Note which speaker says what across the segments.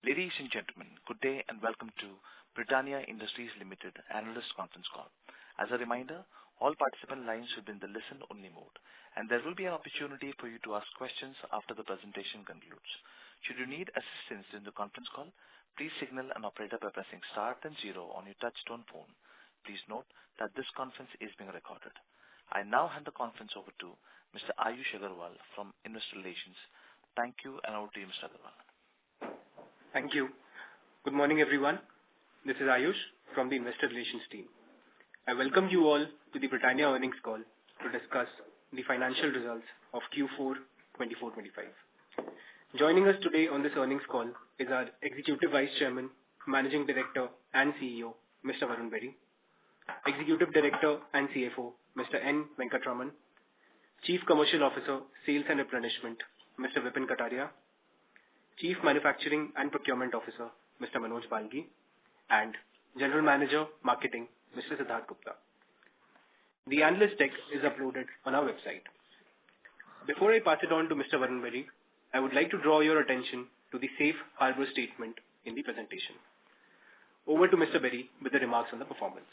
Speaker 1: Ladies and gentlemen, good day and welcome to Britannia Industries Limited Analyst Conference Call. As a reminder, all participant lines will be in the listen-only mode, and there will be an opportunity for you to ask questions after the presentation concludes. Should you need assistance in the conference call, please signal an operator by pressing star then 0 on your touch-tone phone. Please note that this conference is being recorded. I now hand the conference over to Mr. Ayush Agarwal from Investor Relations. Thank you, and over to you, Mr. Agarwal.
Speaker 2: Thank you. Good morning, everyone. This is Ayush from the Investor Relations team. I welcome you all to the Britannia earnings call to discuss the financial results of Q4 24-25. Joining us today on this earnings call is our Executive Vice Chairman, Managing Director and CEO, Mr. Varun Berry, Executive Director and CFO, Mr. N. Venkatraman, Chief Commercial Officer, Sales and Replenishment, Mr. Vipin Kataria, Chief Manufacturing and Procurement Officer, Mr. Manoj Balgi, and General Manager, Marketing, Mr. Siddharth Gupta. The analyst deck is uploaded on our website. Before I pass it on to Mr. Varun Berry, I would like to draw your attention to the safe harbor statement in the presentation. Over to Mr. Berry with the remarks on the performance.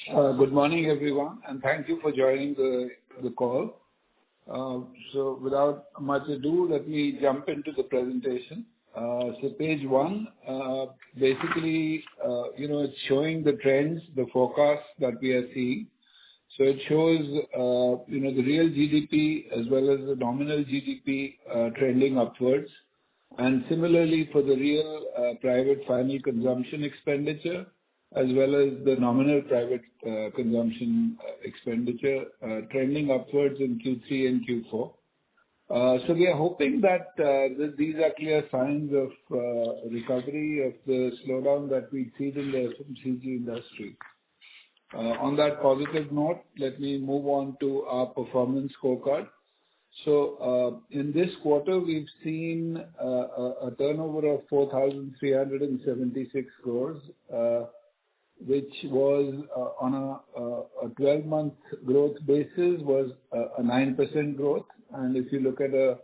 Speaker 3: Good morning, everyone, and thank you for joining the call. So without much ado, let me jump into the presentation. So page 1, basically, it's showing the trends, the forecasts that we are seeing. So it shows, the real GDP as well as the nominal GDP trending upwards. And similarly for the real private final consumption expenditure, as well as the nominal private consumption expenditure trending upwards in Q3 and Q4. So we are hoping that these are clear signs of recovery of the slowdown that we see in the FMCG industry. On that positive note, let me move on to our performance scorecard. So in this quarter, we've seen a turnover of 4,376 crores, which was on a 12-month growth basis was a 9% growth. And if you look at a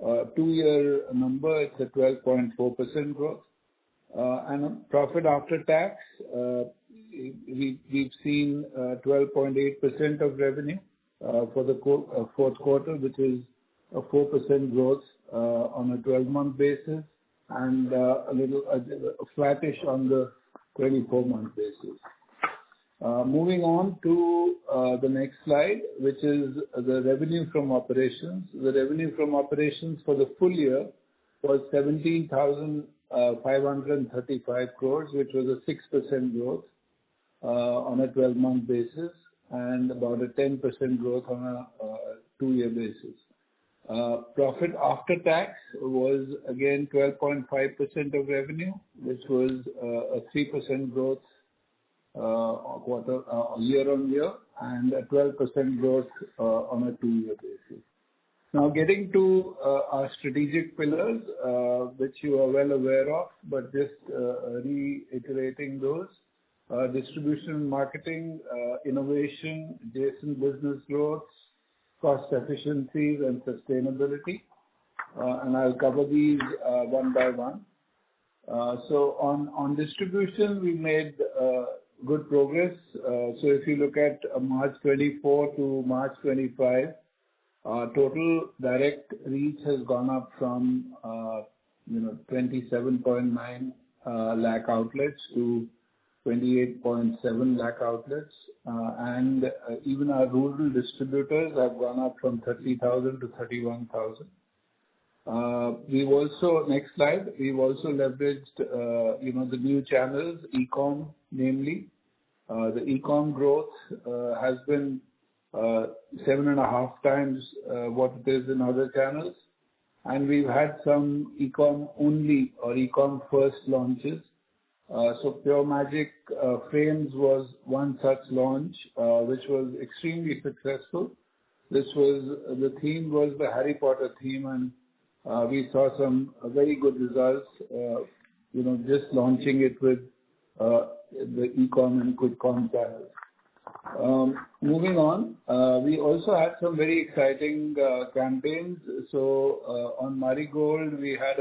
Speaker 3: 2-year number, it's a 12.4% growth. And profit after tax, we've seen 12.8% of revenue for the fourth quarter, which is a 4% growth on a 12-month basis, and a flattish on the 24-month basis. Moving on to the next slide, which is the revenue from operations. The revenue from operations for the full year was 17,535 crores, which was a 6% growth on a 12-month basis, and about a 10% growth on a 2-year basis. Profit after tax was again 12.5% of revenue, which was a 3% growth year on year, and a 12% growth on a 2-year basis. Now getting to our strategic pillars, which you are well aware of, but just reiterating those: distribution and marketing, innovation, adjacent business growth, cost efficiencies, and sustainability. And I'll cover these one by one. So on distribution, we made good progress. So if you look at March 24 to March 25, total direct reach has gone up from 27.9 lakh outlets to 28.7 lakh outlets, and even our rural distributors have gone up from 30,000 to 31,000. We've also, next slide, we've also leveraged, the new channels, e-com namely. The e-com growth has been 7.5 times what it is in other channels. And we've had some e-com only or e-com first launches. So Pure Magic Frames was one such launch, which was extremely successful. The theme was the Harry Potter theme, and we saw some very good results, just launching it with the e-com and quick-com channels. Moving on, we also had some very exciting campaigns. So on Marigold, we had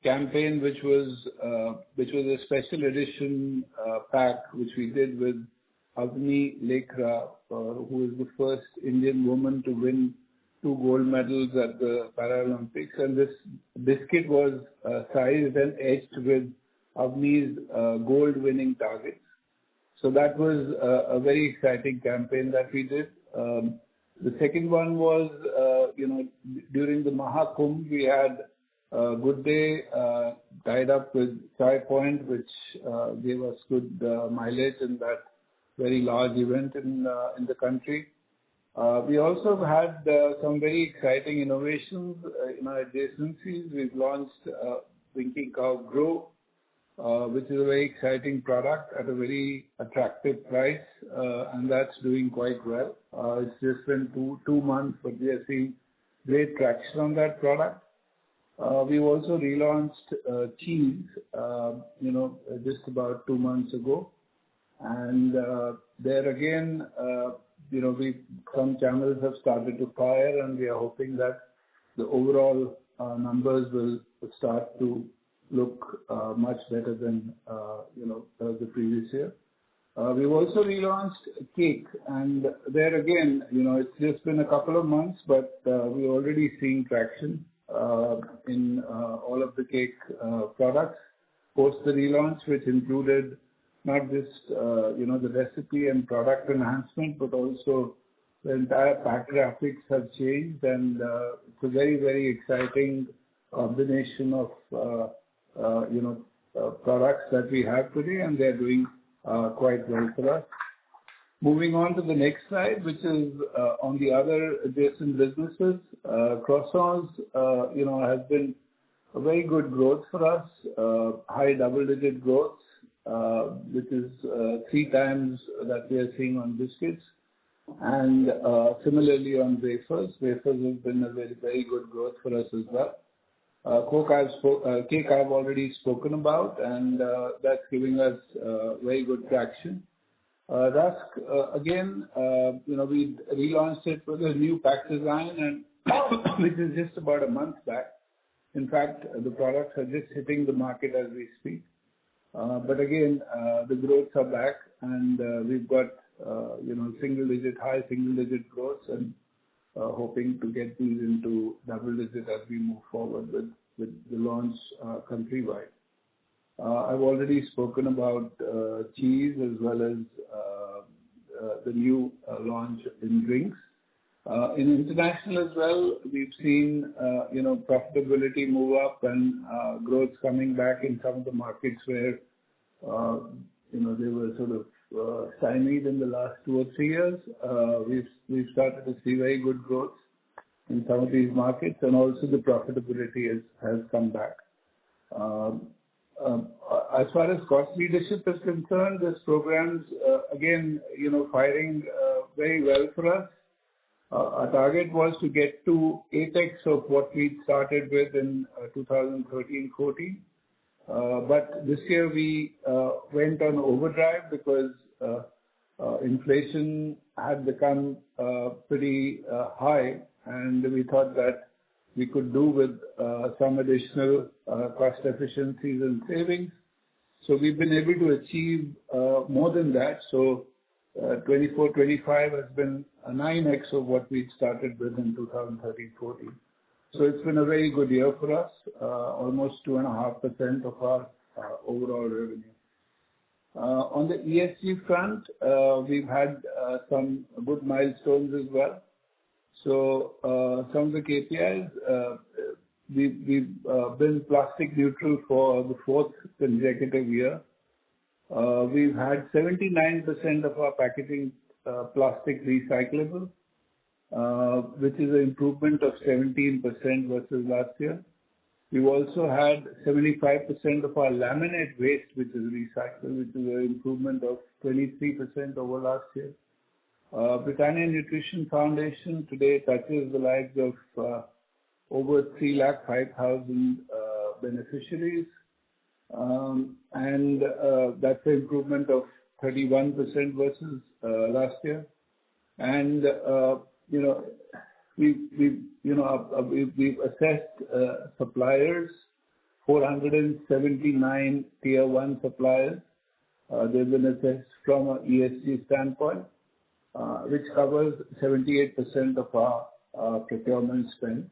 Speaker 3: campaign, which was a special edition pack, which we did with Avni Lekra, who is the first Indian woman to win 2 gold medals at the Paralympics. And this biscuit was sized and etched with Avni's gold-winning targets. So that was a very exciting campaign that we did. The second one was, during the Mahakumbh, we had Good Day tied up with Chai Point, which gave us good mileage in that very large event in the country. We also had some very exciting innovations in our adjacencies. We've launched Winking Cow Grow, which is a very exciting product at a very attractive price, and that's doing quite well. It's just been two months, but we are seeing great traction on that product. We've also relaunched cheese, just about 2 months ago. And there again, some channels have started to fire, and we are hoping that the overall numbers will start to look much better than the previous year. We've also relaunched cake, and there again, it's just been a couple of months, but we're already seeing traction in all of the cake products post the relaunch, which included not just the recipe and product enhancement, but also the entire pack graphics have changed, and it's a very, very exciting combination of products that we have today, and they're doing quite well for us. Moving on to the next slide, which is on the other adjacent businesses. Croissants, has been a very good growth for us, high double-digit growth, which is 3 times that we are seeing on biscuits. And similarly on wafers. Wafers have been a very, very good growth for us as well. Cake I've already spoken about, and that's giving us very good traction. Rusk, again, we relaunched it with a new pack design, and which is just about a month back. In fact, the products are just hitting the market as we speak. But again, the growths are back, and we've got high single-digit growth, and hoping to get these into double-digit as we move forward with the launch countrywide. I've already spoken about cheese as well as the new launch in drinks. In international as well, we've seen profitability move up and growth coming back in some of the markets where they were sort of stymied in the last 2 or 3 years. We've started to see very good growth in some of these markets, and also the profitability has come back. As far as cost leadership is concerned, this program's again firing very well for us. Our target was to get to 8x of what we started with in 2013-14. But this year we went on overdrive because inflation had become pretty high, and we thought that we could do with some additional cost efficiencies and savings. So we've been able to achieve more than that. So 24-25 has been a 9x of what we started with in 2013-14. So it's been a very good year for us, almost 2.5% of our overall revenue. On the ESG front, we've had some good milestones as well. So some of the KPIs, we've been plastic neutral for the 4th consecutive year. We've had 79% of our packaging plastic recyclable, which is an improvement of 17% versus last year. We've also had 75% of our laminate waste, which is recycled, which is an improvement of 23% over last year. Britannia Nutrition Foundation today touches the lives of over 305,000 beneficiaries, and that's an improvement of 31% versus last year. And we've assessed suppliers 479 Tier 1 suppliers. They've been assessed from an ESG standpoint, which covers 78% of our procurement spend.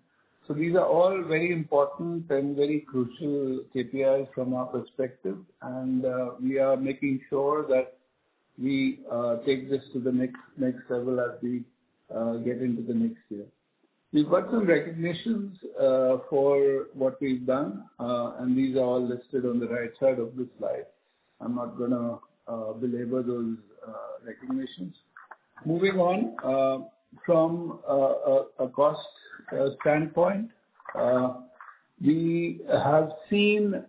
Speaker 3: So these are all very important and very crucial KPIs from our perspective, and we are making sure that we take this to the next level as we get into the next year. We've got some recognitions for what we've done, and these are all listed on the right side of the slide. I'm not going to belabor those recognitions. Moving on, from a cost standpoint, we have seen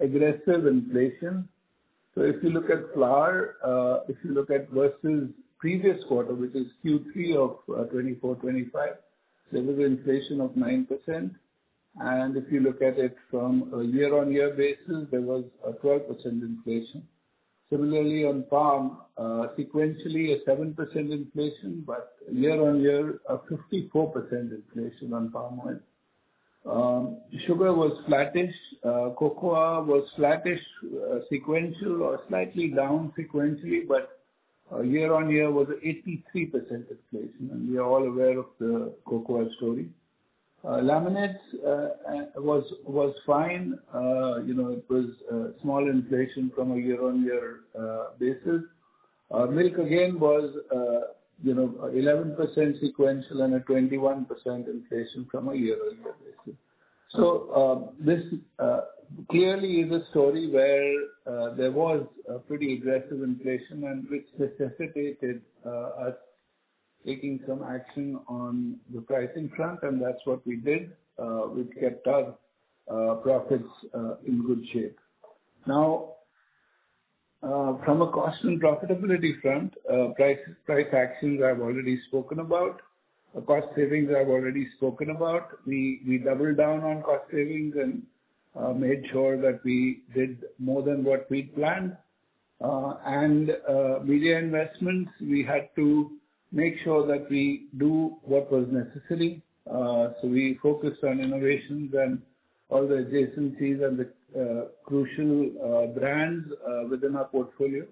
Speaker 3: aggressive inflation. So if you look at flour, if you look at versus previous quarter, which is Q3 of 24-25, there was an inflation of 9%. And if you look at it from a year-on-year basis, there was a 12% inflation. Similarly, on palm, sequentially a 7% inflation, but year-on-year a 54% inflation on palm oil. Sugar was flattish. Cocoa was flattish sequential or slightly down sequentially, but year-on-year was 83% inflation, and we are all aware of the cocoa story. Laminates was fine. It was small inflation from a year-on-year basis. Milk again was 11% sequential and a 21% inflation from a year-on-year basis. So this clearly is a story where there was a pretty aggressive inflation, and which necessitated us taking some action on the pricing front, and that's what we did, which kept our profits in good shape. Now, from a cost and profitability front, price actions I've already spoken about. Cost savings I've already spoken about. We doubled down on cost savings and made sure that we did more than what we planned. And media investments, we had to make sure that we do what was necessary. So we focused on innovations and all the adjacencies and the crucial brands within our portfolio.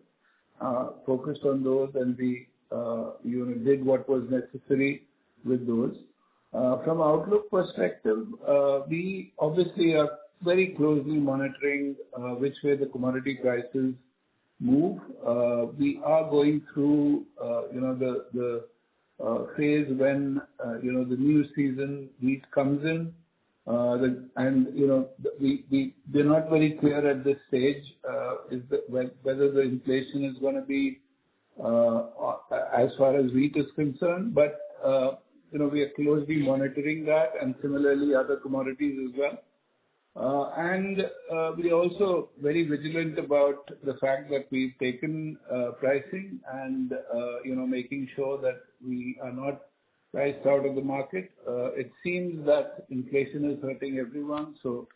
Speaker 3: Focused on those, and we did what was necessary with those. From outlook perspective, we obviously are very closely monitoring which way the commodity prices move. We are going through, the phase when, the new season wheat comes in. We're not very clear at this stage whether the inflation is going to be as far as wheat is concerned, but we are closely monitoring that, and similarly other commodities as well. And we are also very vigilant about the fact that we've taken pricing and, making sure that we are not priced out of the market. It seems that inflation is hurting everyone, so,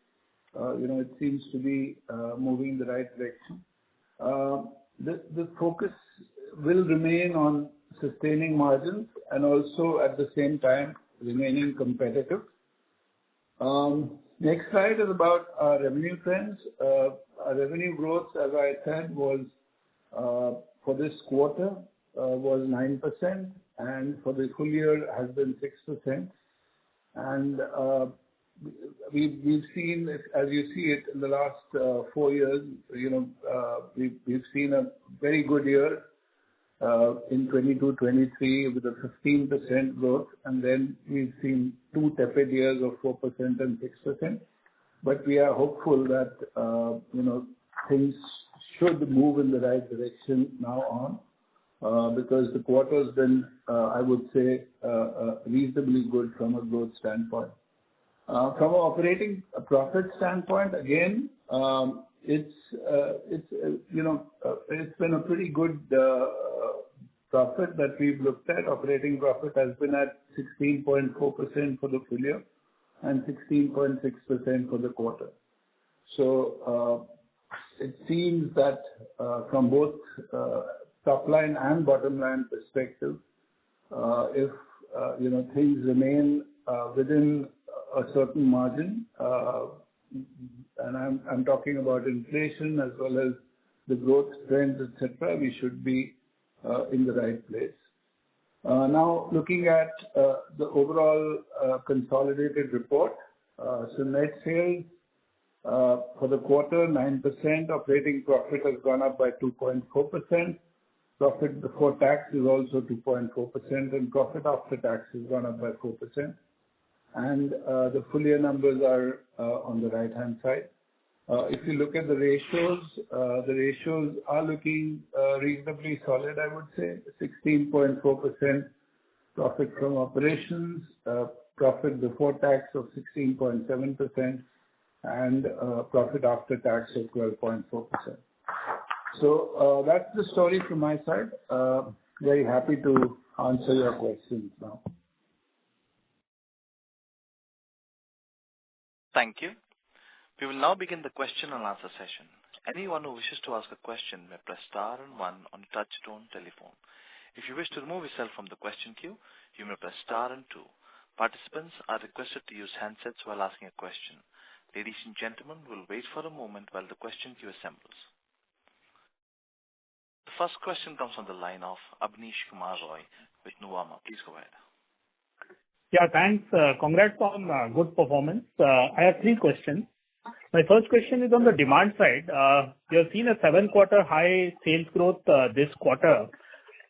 Speaker 3: it seems to be moving in the right direction. The focus will remain on sustaining margins and also at the same time remaining competitive. Next slide is about our revenue trends. Our revenue growth, as I said, was for this quarter was 9%, and for the full year has been 6%. And we've seen, as you see it, in the last 4 years, we've seen a very good year in 22-23 with a 15% growth, and then we've seen 2 tepid years of 4% and 6%. But we are hopeful that things should move in the right direction now on, because the quarter's been, I would say, reasonably good from a growth standpoint. From an operating profit standpoint, again, it's been a pretty good profit that we've looked at. Operating profit has been at 16.4% for the full year and 16.6% for the quarter. So it seems that from both top line and bottom line perspective, if things remain within a certain margin, and I'm talking about inflation as well as the growth trends, etc., we should be in the right place. Now, looking at the overall consolidated report, so net sales for the quarter, 9%. Operating profit has gone up by 2.4%. Profit before tax is also 2.4%, and profit after tax has gone up by 4%. And the full year numbers are on the right-hand side. If you look at the ratios are looking reasonably solid, I would say. 16.4% profit from operations, profit before tax of 16.7%, and profit after tax of 12.4%. So that's the story from my side. Very happy to answer your questions now.
Speaker 1: Thank you. We will now begin the question and answer session. Anyone who wishes to ask a question may press star and one on touch-tone telephone. If you wish to remove yourself from the question queue, you may press star and two. Participants are requested to use handsets while asking a question. Ladies and gentlemen, we'll wait for a moment while the question queue assembles. The first question comes from the line of Abneesh Kumar Roy with Nuvama. Please go ahead.
Speaker 4: Yeah, thanks. Congrats on good performance. I have three questions. My first question is on the demand side. We have seen a 7-quarter high sales growth this quarter.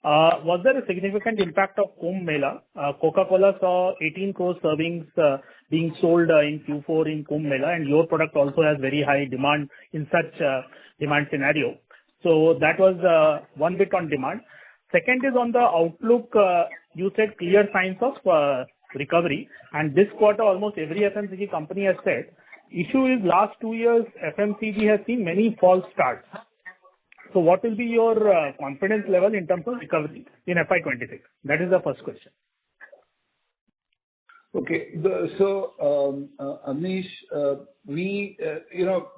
Speaker 4: Was there a significant impact of Kumbh Mela? Coca-Cola saw 18 crore servings being sold in Q4 in Kumbh Mela, and your product also has very high demand in such demand scenario. So that was one bit on demand. Second is on the outlook. You said clear signs of recovery, and this quarter almost every FMCG company has said. Issue is last 2 years FMCG has seen many false starts. So what will be your confidence level in terms of recovery in FY26? That is the first question.
Speaker 3: Okay. Amish, we,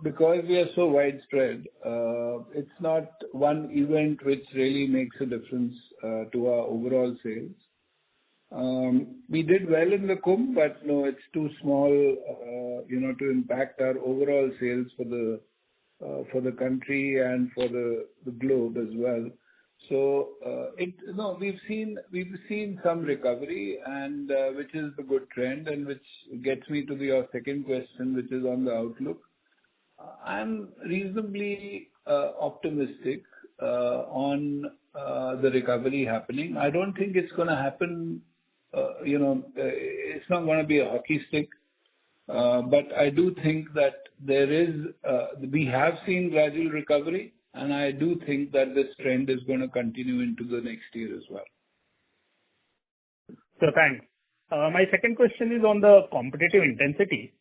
Speaker 3: because we are so widespread, it's not one event which really makes a difference to our overall sales. We did well in the Kumbh, but no, it's too small, to impact our overall sales for the country and for the globe as well. So, we've seen some recovery, and which is the good trend, and which gets me to your second question, which is on the outlook. I'm reasonably optimistic on the recovery happening. I don't think it's going to happen. It's not going to be a hockey stick, but I do think that we have seen gradual recovery, and I do think that this trend is going to continue into the next year as well.
Speaker 4: So thanks. My second question is on the competitive intensity.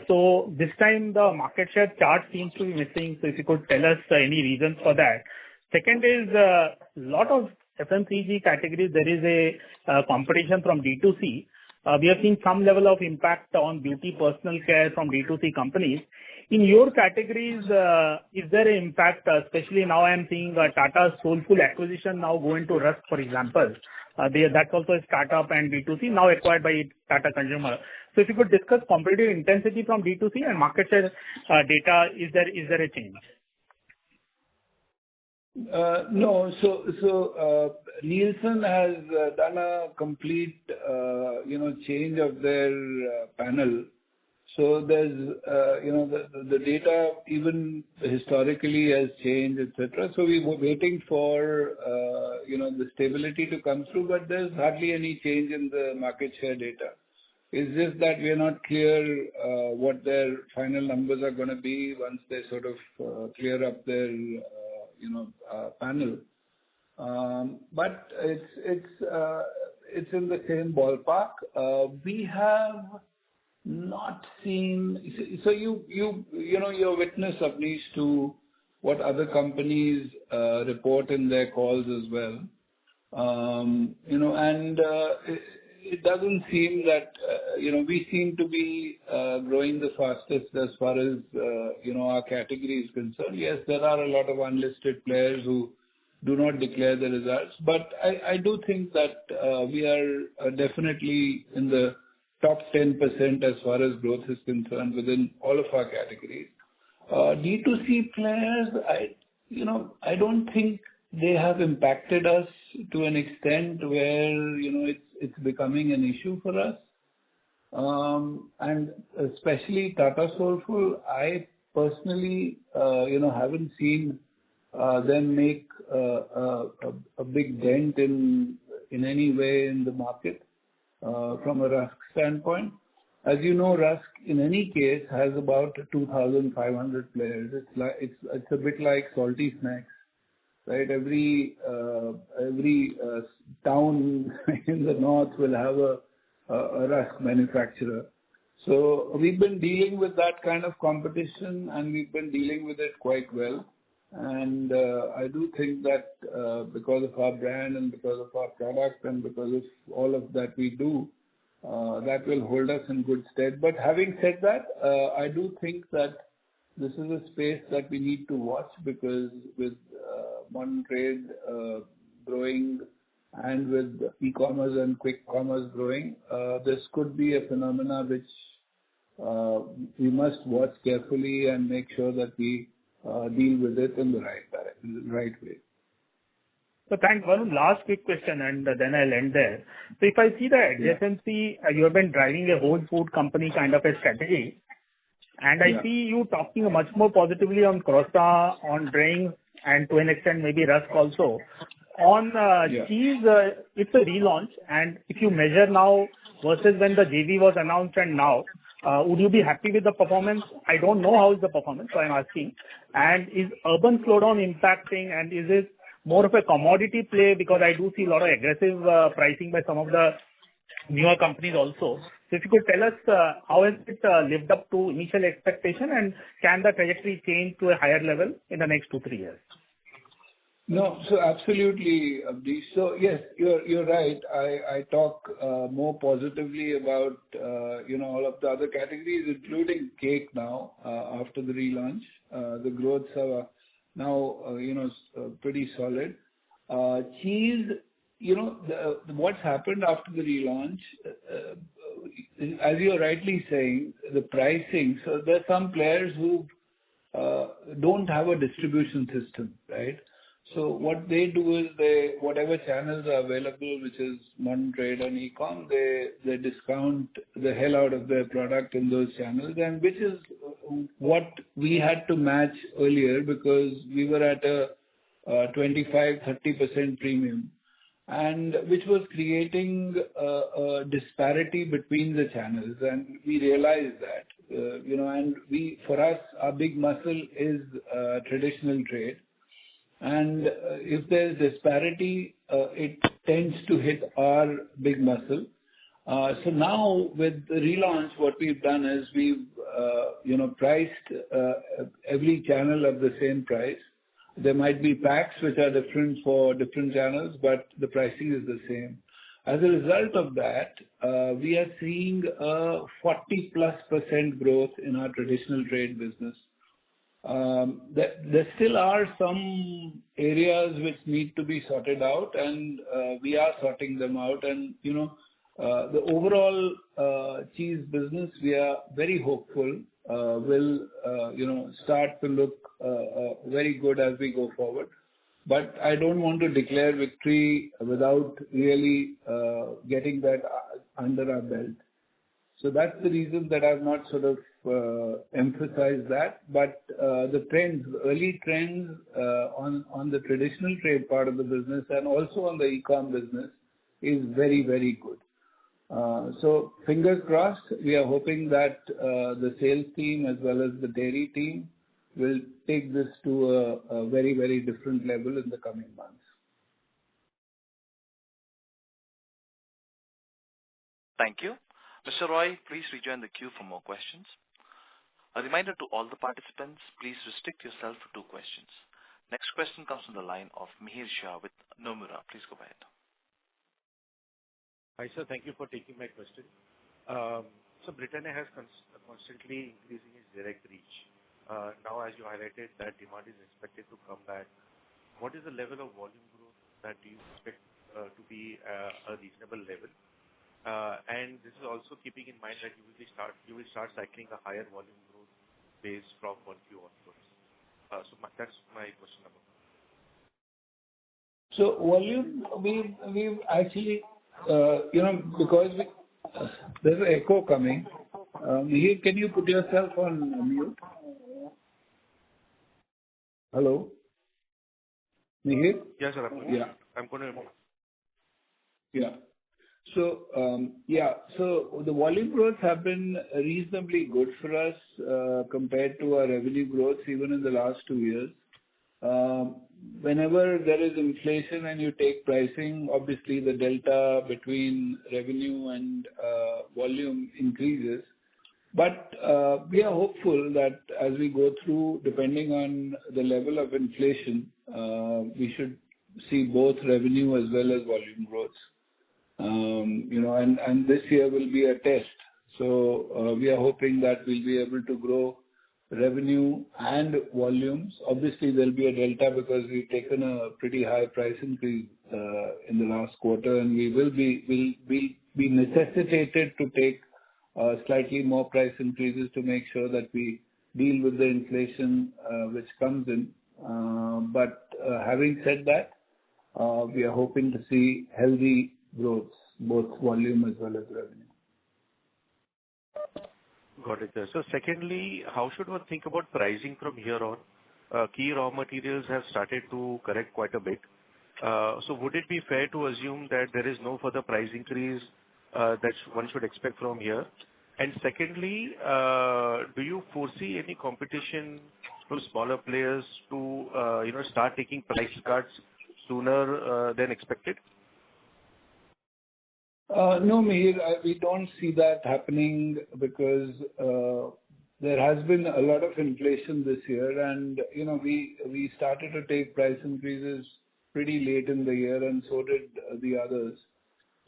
Speaker 4: So this time the market share chart seems to be missing. So if you could tell us any reasons for that. Second is a lot of FMCG categories, there is a competition from D2C. We have seen some level of impact on beauty, personal care from D2C companies. In your categories, is there an impact, especially now I am seeing Tata's Soulful acquisition now go into Rusk, for example. That's also a startup and D2C now acquired by Tata Consumer. So if you could discuss competitive intensity from D2C and market share data, is there a change?
Speaker 3: No. So Nielsen has done a complete, change of their panel. So there's, the data even historically has changed, etc. So we were waiting for, the stability to come through, but there's hardly any change in the market share data. It's just that we are not clear what their final numbers are going to be once they sort of clear up their, panel. But it's in the same ballpark. We have not seen. So you're witness, Abneesh, to what other companies report in their calls as well. It doesn't seem that we seem to be growing the fastest as far as our category is concerned. Yes, there are a lot of unlisted players who do not declare the results, but I do think that we are definitely in the top 10% as far as growth is concerned within all of our categories. D2C players, I don't think they have impacted us to an extent where, it's becoming an issue for us. And especially Tata Soulful, I personally, haven't seen them make a big dent in any way in the market from a Rusk standpoint. As you know, Rusk in any case has about 2,500 players. It's a bit like salty snacks, right? Every town in the north will have a Rusk manufacturer. So we've been dealing with that kind of competition, and we've been dealing with it quite well. And I do think that because of our brand and because of our product and because of all of that we do, that will hold us in good stead. But having said that, I do think that this is a space that we need to watch, because with modern trade growing and with e-commerce and quick commerce growing, this could be a phenomena which we must watch carefully and make sure that we deal with it in the right way.
Speaker 4: So thanks. One last quick question, and then I'll end there. So if I see the adjacency, you have been driving a whole food company kind of a strategy, and I see you talking much more positively on Croissant, on drinks, and to an extent maybe Rusk also. On cheese, it's a relaunch, and if you measure now versus when the JV was announced and now, would you be happy with the performance? I don't know how is the performance, so I'm asking. And is urban slowdown impacting, and is it more of a commodity play? Because I do see a lot of aggressive pricing by some of the newer companies also. So if you could tell us how has it lived up to initial expectation, and can the trajectory change to a higher level in the next 2-3 years?
Speaker 3: No, so absolutely, Abdish. So yes, you're right. I talk more positively about all of the other categories, including cake now after the relaunch. The growths are now pretty solid. Cheese, what's happened after the relaunch, as you're rightly saying, the pricing. So there's some players who don't have a distribution system, right? So what they do is whatever channels are available, which is modern trade and e-com, they discount the hell out of their product in those channels, and which is what we had to match earlier, because we were at a 25-30% premium, and which was creating a disparity between the channels, and we realized that, and for us, our big muscle is traditional trade. And if there's disparity, it tends to hit our big muscle. So now with the relaunch, what we've done is we've, priced every channel at the same price. There might be packs which are different for different channels, but the pricing is the same. As a result of that, we are seeing a 40+% growth in our traditional trade business. There still are some areas which need to be sorted out, and we are sorting them out. And the overall cheese business, we are very hopeful will start to look very good as we go forward. But I don't want to declare victory without really getting that under our belt. So that's the reason that I've not sort of emphasized that. But the trends, early trends on the traditional trade part of the business and also on the e-com business is very, very good. So fingers crossed, we are hoping that the sales team as well as the dairy team will take this to a very, very different level in the coming months.
Speaker 1: Thank you. Mr. Roy, please rejoin the queue for more questions. A reminder to all the participants, please restrict yourself to 2 questions. Next question comes from the line of Mihir Shah with Nomura. Please go ahead.
Speaker 5: Hi, sir. Thank you for taking my question. So Britannia has constantly increasing its direct reach. Now, as you highlighted, that demand is expected to come back. What is the level of volume growth that you expect to be a reasonable level? And this is also keeping in mind that you will start cycling a higher volume growth base from 1Q onwards? That's my question number one.
Speaker 3: So volume, we've actually, because there's an echo coming. Mihir, can you put yourself on mute? Hello? Mihir?
Speaker 5: Yes, sir. I'm going to.
Speaker 3: Yeah. So, so the volume growth have been reasonably good for us compared to our revenue growth even in the last 2 years. Whenever there is inflation and you take pricing, obviously the delta between revenue and volume increases. But we are hopeful that as we go through, depending on the level of inflation, we should see both revenue as well as volume growth. And this year will be a test. So we are hoping that we'll be able to grow revenue and volumes. Obviously, there'll be a delta because we've taken a pretty high price increase in the last quarter, and we will be necessitated to take slightly more price increases to make sure that we deal with the inflation which comes in. But having said that, we are hoping to see healthy growth, both volume as well as revenue.
Speaker 5: Got it, sir. So secondly, how should one think about pricing from here on? Key raw materials have started to correct quite a bit. So would it be fair to assume that there is no further price increase that one should expect from here? And secondly, do you foresee any competition from smaller players to start taking price cuts sooner than expected?
Speaker 3: No, Mihir, we don't see that happening because there has been a lot of inflation this year, and we started to take price increases pretty late in the year, and so did the others.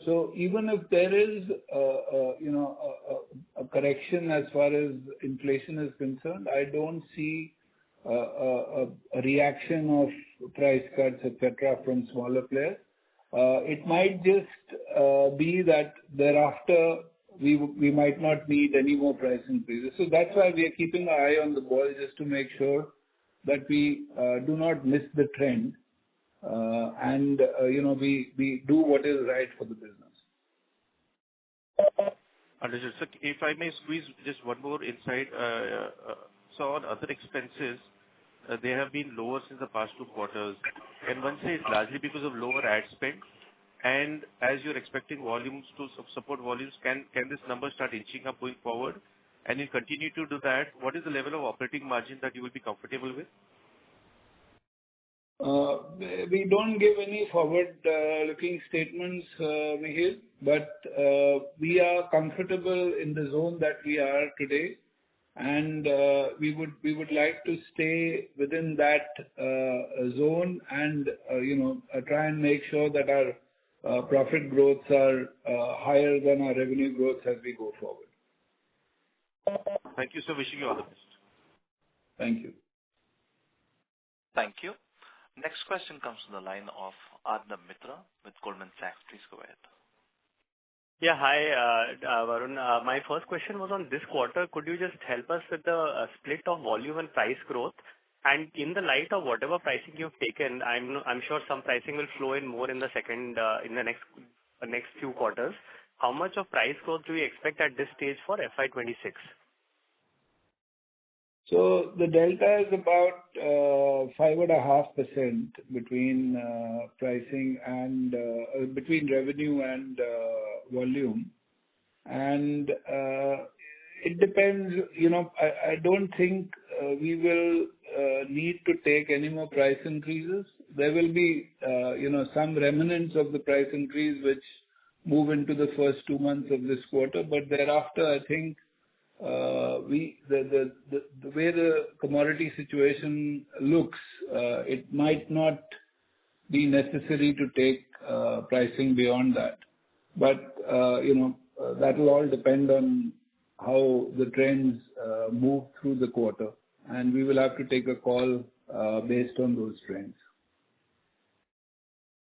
Speaker 3: So even if there is a correction as far as inflation is concerned, I don't see a reaction of price cuts, etc., from smaller players. It might just be that thereafter we might not need any more price increases. So that's why we are keeping an eye on the ball just to make sure that we do not miss the trend and we do what is right for the business.
Speaker 5: Understood. So if I may squeeze just one more insight, so on other expenses, they have been lower since the past 2 quarters. And one say it's largely because of lower ad spend. And as you're expecting volumes to support volumes, can this number start inching up going forward? And you continue to do that, what is the level of operating margin that you will be comfortable with?
Speaker 3: We don't give any forward-looking statements, Mihir, but we are comfortable in the zone that we are today. And we would like to stay within that zone and try and make sure that our profit growths are higher than our revenue growth as we go forward.
Speaker 5: Thank you, sir. Wishing you all the best.
Speaker 3: Thank you.
Speaker 1: Thank you. Next question comes from the line of Arnab Mitra with Goldman Sachs. Please go ahead.
Speaker 6: Yeah, hi, Varun. My first question was on this quarter. Could you just help us with the split of volume and price growth? And in the light of whatever pricing you've taken, I'm sure some pricing will flow in more in the next few quarters. How much of price growth do we expect at this stage for FY26?
Speaker 3: So the delta is about 5.5% between pricing and between revenue and volume, and it depends. I don't think we will need to take any more price increases. There will be some remnants of the price increase which move into the first 2 months of this quarter, but thereafter, I think. The way the commodity situation looks, it might not be necessary to take pricing beyond that. But that will all depend on how the trends move through the quarter, and we will have to take a call based on those trends.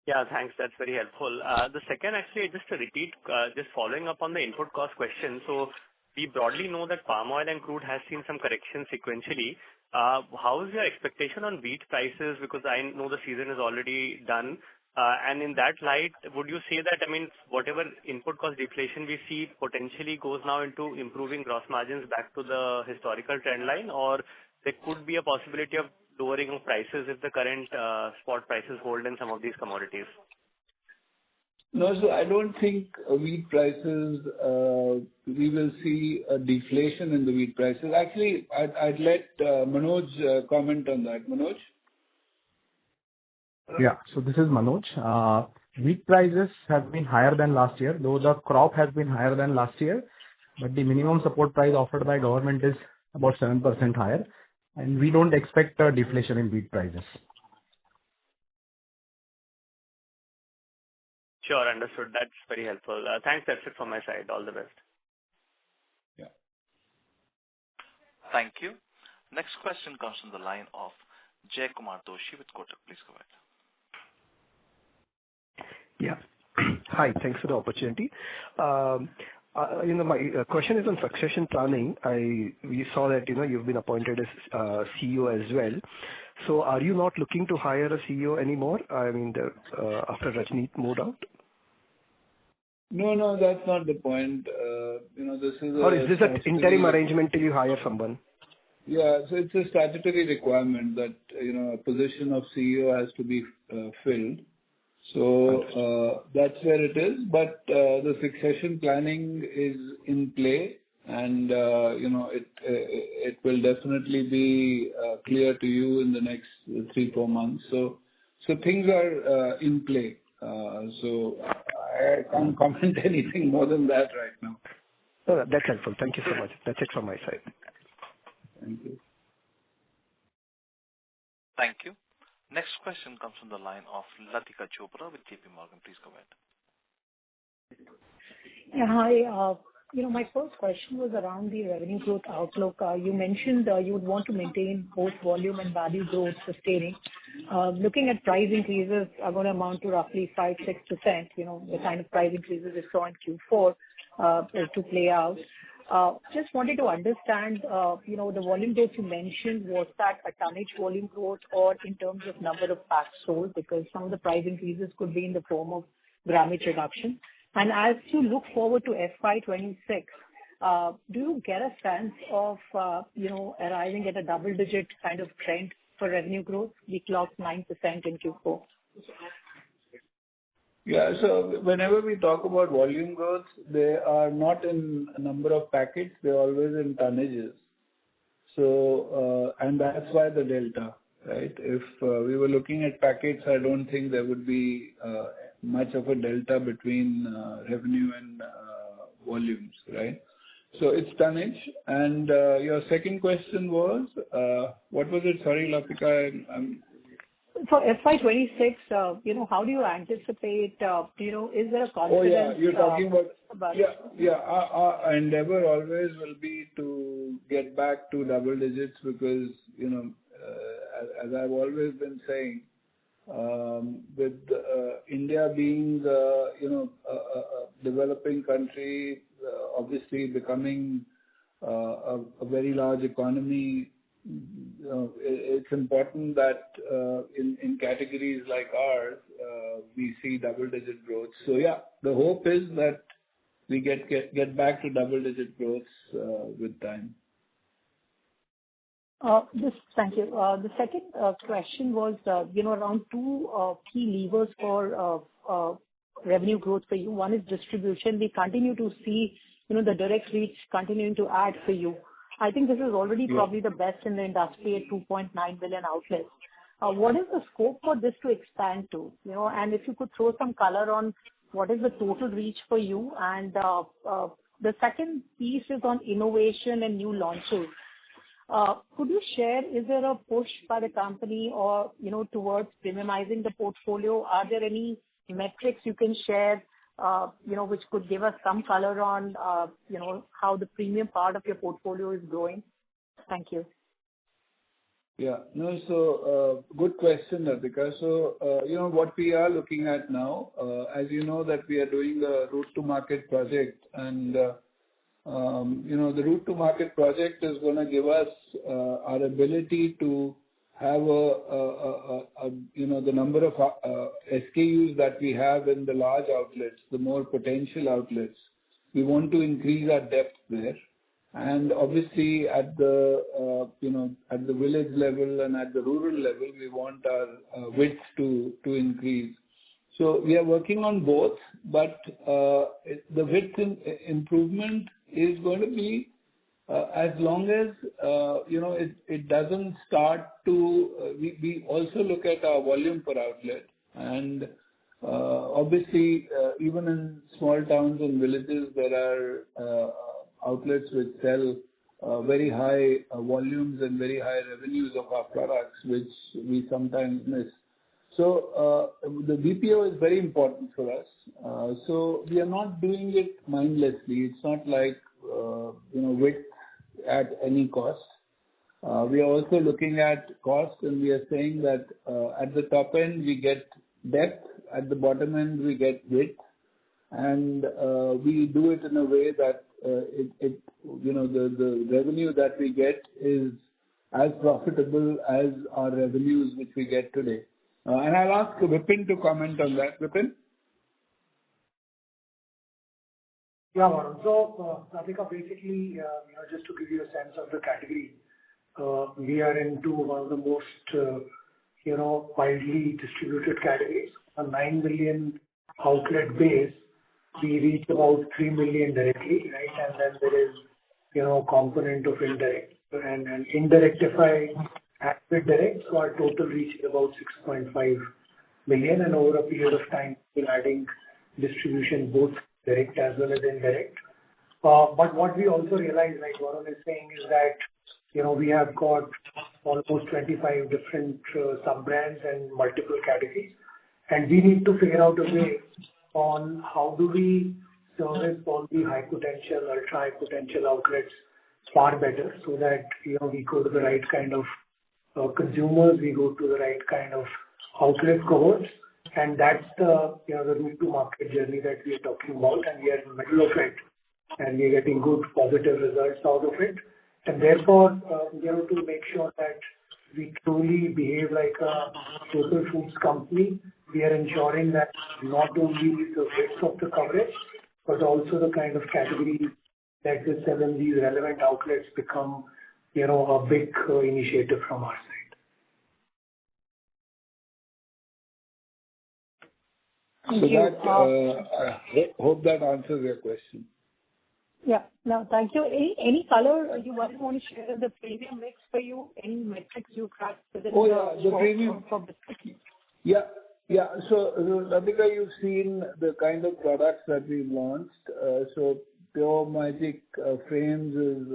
Speaker 6: Yeah, thanks. That's very helpful. The second, actually, just to repeat, just following up on the input cost question. So we broadly know that palm oil and crude has seen some correction sequentially. How is your expectation on wheat prices? Because I know the season is already done. And in that light, would you say that, I mean, whatever input cost deflation we see potentially goes now into improving gross margins back to the historical trend line, or there could be a possibility of lowering of prices if the current spot prices hold in some of these commodities?
Speaker 3: No, so I don't think wheat prices, we will see a deflation in the wheat prices. Actually, I'd let Manoj comment on that. Manoj?
Speaker 7: Yeah. So this is Manoj. Wheat prices have been higher than last year, though the crop has been higher than last year, but the minimum support price offered by government is about 7% higher, and we don't expect a deflation in wheat prices.
Speaker 6: Sure, understood. That's very helpful. Thanks. That's it from my side. All the best.
Speaker 3: Yeah.
Speaker 1: Thank you. Next question comes from the line of Jay Kumar Doshi with Kotak. Please go ahead.
Speaker 8: Yeah. Hi, thanks for the opportunity. My question is on succession planning. We saw that, you've been appointed as CEO as well. So are you not looking to hire a CEO anymore? I mean, after Rajneet moved out?
Speaker 3: No, that's not the point. This is
Speaker 8: or is this an interim arrangement till you hire someone?
Speaker 3: Yeah, so it's a statutory requirement that, a position of CEO has to be filled. So that's where it is. But the succession planning is in play, and it will definitely be clear to you in the next 3-4 months. So things are in play. So I can't comment anything more than that right now.
Speaker 8: Oh, that's helpful. Thank you so much. That's it from my side.
Speaker 3: Thank you.
Speaker 1: Thank you. Next question comes from the line of Latika Chopra with JP Morgan. Please go ahead.
Speaker 9: Yeah, hi. My first question was around the revenue growth outlook. You mentioned you would want to maintain both volume and value growth sustaining. Looking at price increases are going to amount to roughly 5-6%, the kind of price increases we saw in Q4 to play out. Just wanted to understand, the volume growth you mentioned, was that a tonnage volume growth or in terms of number of packs sold? Because some of the price increases could be in the form of grammage reduction. And as you look forward to FY26, do you get a sense of, arriving at a double-digit kind of trend for revenue growth? We clocked 9% in Q4.
Speaker 3: Yeah, so whenever we talk about volume growth, they are not in a number of packets, they're always in tonnages. So, and that's why the delta, right? If we were looking at packets, I don't think there would be much of a delta between revenue and volumes, right? So it's tonnage. And your second question was, what was it? Sorry, Latika.
Speaker 9: For FY26, how do you anticipate, is there a confidence?
Speaker 3: Oh, yeah, you're talking about our endeavor always will be to get back to double digits because, as I've always been saying, with India being the, a developing country, obviously becoming a very large economy, it's important that in categories like ours, we see double-digit growth. So yeah, the hope is that we get back to double-digit growth with time.
Speaker 9: Thank you. The second question was, around two key levers for revenue growth for you. One is distribution. We continue to see, the direct reach continuing to add for you. I think this is already probably the best in the industry at 2.9 billion outlets. What is the scope for this to expand to? And if you could throw some color on what is the total reach for you. And the second piece is on innovation and new launches. Could you share, is there a push by the company or, towards premiumizing the portfolio? Are there any metrics you can share, which could give us some color on, how the premium part of your portfolio is growing? Thank you.
Speaker 3: Yeah. No, so good question, Latika. So, what we are looking at now, as you know, that we are doing a route to market project, and the route to market project is going to give us our ability to have the number of SKUs that we have in the large outlets, the more potential outlets. We want to increase our depth there. And obviously at the, at the village level and at the rural level, we want our width to increase. So we are working on both, but the width improvement is going to be as long as, it doesn't start to, we also look at our volume per outlet. And obviously, even in small towns and villages, there are outlets which sell very high volumes and very high revenues of our products, which we sometimes miss. So the BPO is very important for us. So we are not doing it mindlessly. It's not like, width at any cost. We are also looking at cost, and we are saying that at the top end we get depth, at the bottom end we get width, and we do it in a way that the revenue that we get is as profitable as our revenues which we get today. And I'll ask Vipin to comment on that. Vipin?
Speaker 10: Yeah, Varun. So, Radhika, basically, just to give you a sense of the category, we are into one of the most, widely distributed categories. A 9 million outlet base, we reach about 3 million directly, right? And then there is, component of indirect. And indirect, if I add with direct, so our total reach is about 6.5 million. And over a period of time, we're adding distribution both direct as well as indirect. But what we also realize, like Varun is saying, is that, we have got almost 25 different sub-brands and multiple categories. And we need to figure out a way on how do we service all the high potential, ultra high potential outlets far better so that, we go to the right kind of consumers, we go to the right kind of outlet cohorts. And that's the, the route to market journey that we are talking about, and we are in the middle of it, and we are getting good positive results out of it. And therefore, to make sure that we truly behave like a total foods company, we are ensuring that not only the width of the coverage, but also the kind of categories that we sell in these relevant outlets become, a big initiative from our side.
Speaker 3: So that, I hope that answers your question.
Speaker 9: Yeah. No, thank you. Any color you want to share the premium mix for you? Any metrics you track within
Speaker 3: the premium. Yeah. So, Radhika, you've seen the kind of products that we've launched. So, Pure Magic Frames is,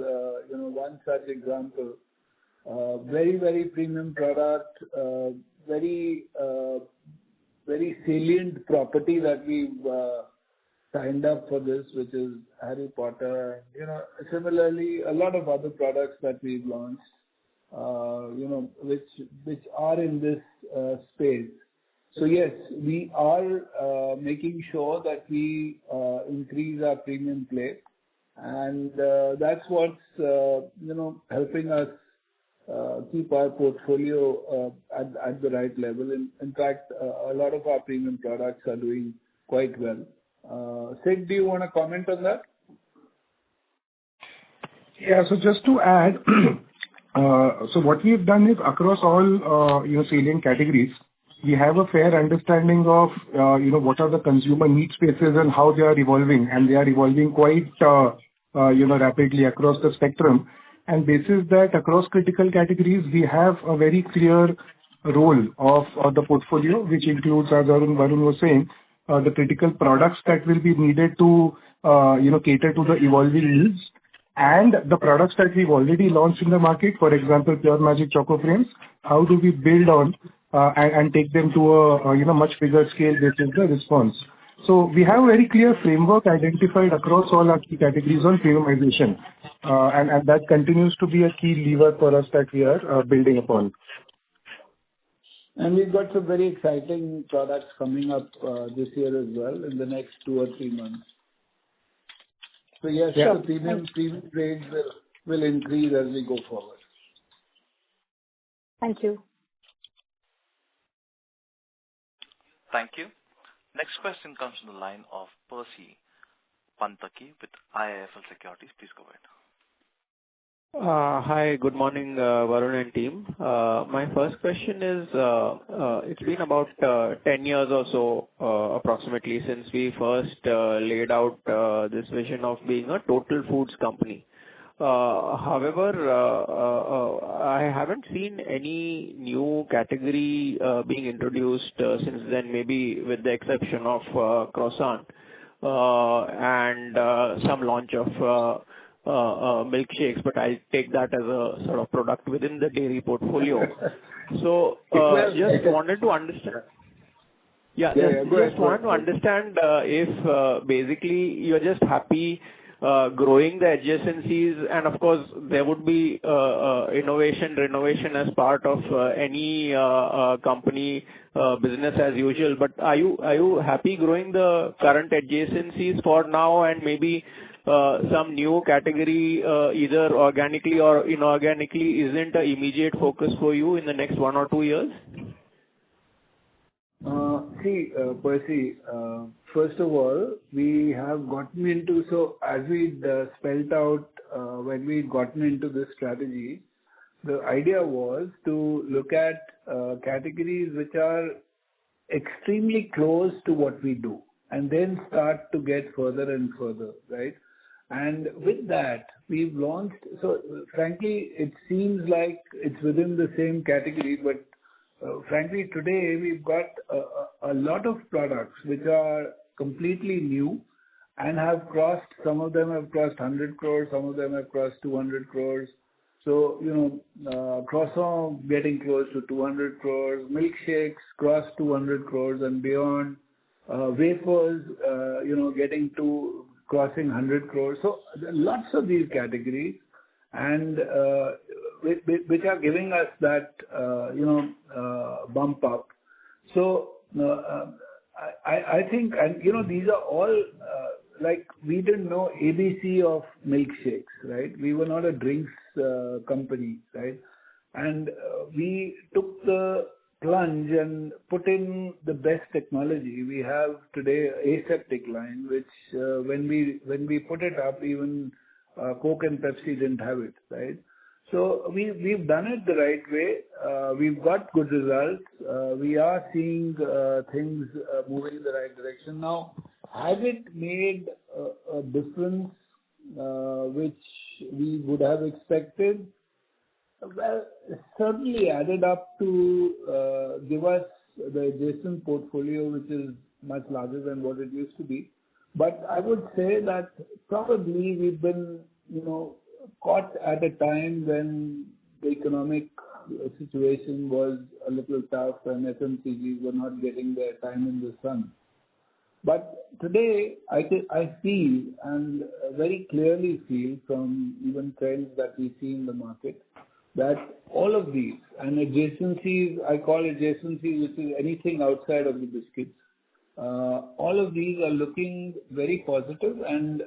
Speaker 3: one such example. Very, very premium product. Very salient property that we've signed up for this, which is Harry Potter. Similarly, a lot of other products that we've launched, which are in this space. So yes, we are making sure that we increase our premium play, and that's what's helping us keep our portfolio at the right level. In fact, a lot of our premium products are doing quite well. Sid, do you want to comment on that?
Speaker 11: Yeah. So just to add, so what we've done is across all salient categories, we have a fair understanding of what are the consumer need spaces and how they are evolving, and they are evolving quite rapidly across the spectrum. And basis that across critical categories, we have a very clear role of the portfolio, which includes, as Varun was saying, the critical products that will be needed to cater to the evolving needs, and the products that we've already launched in the market. For example, Pure Magic Choco Frames. How do we build on and take them to a much bigger scale based on the response? So we have a very clear framework identified across all our key categories on premiumization, and that continues to be a key lever for us that we are building upon.
Speaker 3: And we've got some very exciting products coming up this year as well in the next 2 or 3 months. So yes,
Speaker 9: Sure.
Speaker 3: the premium rates will increase as we go forward.
Speaker 9: Thank you.
Speaker 1: Thank you. Next question comes from the line of Percy Pantaki with IIFL Securities. Please go ahead.
Speaker 12: Hi, good morning, Varun and team. My first question is, it's been about 10 years or so, approximately, since we first laid out this vision of being a total foods company. However, I haven't seen any new category being introduced since then, maybe with the exception of croissant and some launch of milkshakes, but I take that as a sort of product within the dairy portfolio. So just wanted to understand. Just wanted to understand if basically you're just happy growing the adjacencies, and of course there would be renovation as part of any company business as usual. But are you happy growing the current adjacencies for now, and maybe some new category, either organically or inorganically, isn't an immediate focus for you in the next 1 or 2 years?
Speaker 3: Percy, first of all, we have gotten into, so as we spelled out when we gotten into this strategy, the idea was to look at categories which are extremely close to what we do, and then start to get further and further, right? And with that, we've launched, so frankly, it seems like it's within the same category, but frankly, today we've got a lot of products which are completely new and have crossed, some of them have crossed 100 crores, some of them have crossed 200 crores. So, croissant getting close to 200 crores, milkshakes crossed 200 crores and beyond, wafers, getting to crossing 100 crores. So lots of these categories, and which are giving us that bump up. So I think, and these are all like, we didn't know ABC of milkshakes, right? We were not a drinks company, right? And we took the plunge and put in the best technology. We have today aseptic line, which when we put it up, even Coke and Pepsi didn't have it, right? So we've done it the right way. We've got good results. We are seeing things moving in the right direction. Now, has it made a difference which we would have expected? Well, it certainly added up to give us the adjacent portfolio, which is much larger than what it used to be. But I would say that probably we've been, caught at a time when the economic situation was a little tough and FMCGs were not getting their time in the sun. But today, I feel, and very clearly feel from even trends that we see in the market, that all of these, and adjacencies, I call adjacencies, which is anything outside of the biscuits, all of these are looking very positive, and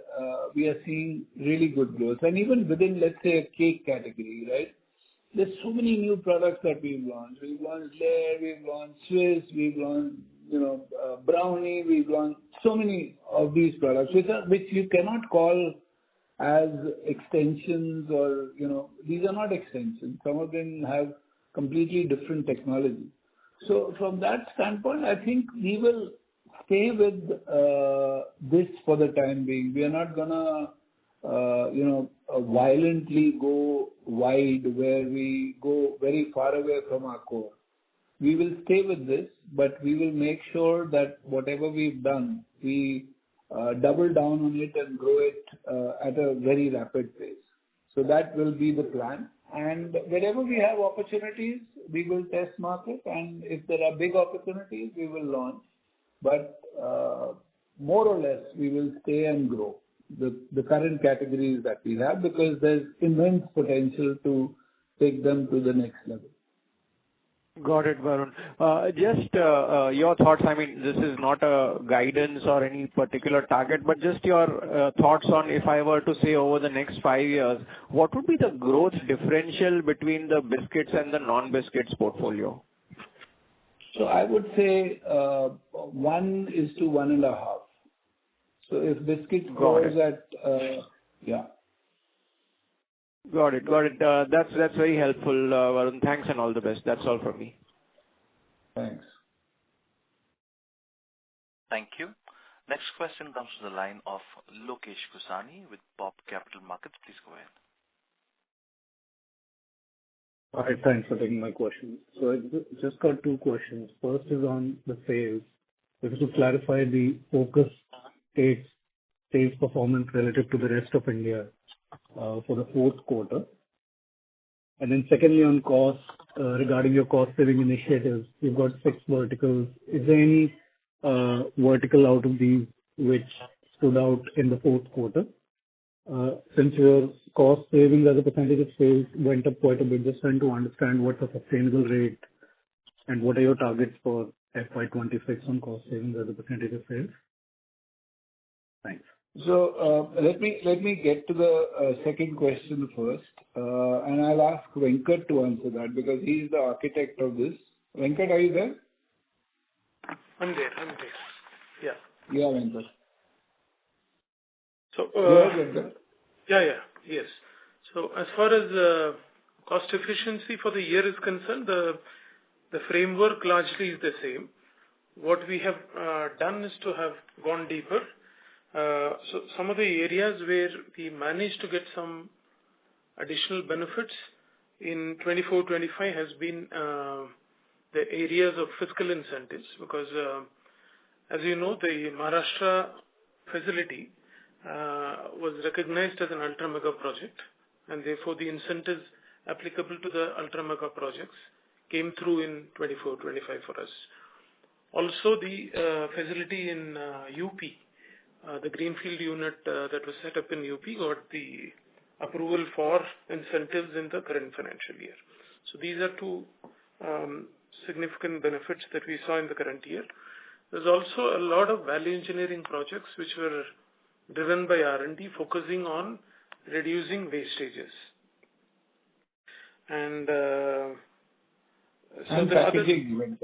Speaker 3: we are seeing really good growth. And even within, let's say, a cake category, right? There's so many new products that we've launched. We've launched Layer, we've launched Swiss, we've launched, Brownie, we've launched so many of these products, which you cannot call as extensions, or, these are not extensions. Some of them have completely different technology. So from that standpoint, I think we will stay with this for the time being. We are not gonna, violently go wide where we go very far away from our core. We will stay with this, but we will make sure that whatever we've done, we double down on it and grow it at a very rapid pace. So that will be the plan. And wherever we have opportunities, we will test market. And if there are big opportunities, we will launch. But more or less, we will stay and grow the current categories that we have, because there's immense potential to take them to the next level.
Speaker 12: Got it, Varun. Just your thoughts. I mean, this is not a guidance or any particular target, but just your thoughts on if I were to say over the next 5 years, what would be the growth differential between the biscuits and the non-biscuits portfolio?
Speaker 3: So I would say 1 is to 1.5. So if biscuits grows at yeah.
Speaker 12: Got it. That's very helpful, Varun. Thanks and all the best. That's all from me.
Speaker 3: Thanks.
Speaker 1: Thank you. Next question comes from the line of Lokesh Kusani with Pop Capital Markets. Please go ahead.
Speaker 13: Hi, thanks for taking my question. So I just got 2 questions. First is on the sales. If you could clarify the focus states sales performance relative to the rest of India for the fourth quarter. And then secondly, on cost, regarding your cost-saving initiatives, you've got 6 verticals. Is there any vertical out of these which stood out in the fourth quarter? Since your cost savings as a percentage of sales went up quite a bit, just trying to understand what's a sustainable rate and what are your targets for FY26 on cost savings as a percentage of sales? Thanks.
Speaker 3: So let me get to the second question first, and I'll ask Venkat to answer that because he's the architect of this. Venkat, are you there?
Speaker 14: I'm there. Yeah.
Speaker 3: Yeah, Venkat.
Speaker 14: So,
Speaker 3: Venkat.
Speaker 14: Yes. So as far as cost efficiency for the year is concerned, the framework largely is the same. What we have done is to have gone deeper. So some of the areas where we managed to get some additional benefits in 24-25 has been the areas of fiscal incentives because as you know, the Maharashtra facility was recognized as an ultra mega project, and therefore the incentives applicable to the ultra mega projects came through in 24-25 for us. Also, the facility in UP, the greenfield unit that was set up in UP got the approval for incentives in the current financial year. So these are 2 significant benefits that we saw in the current year. There's also a lot of value engineering projects which were driven by R&D focusing on reducing wastages. And so
Speaker 3: packaging.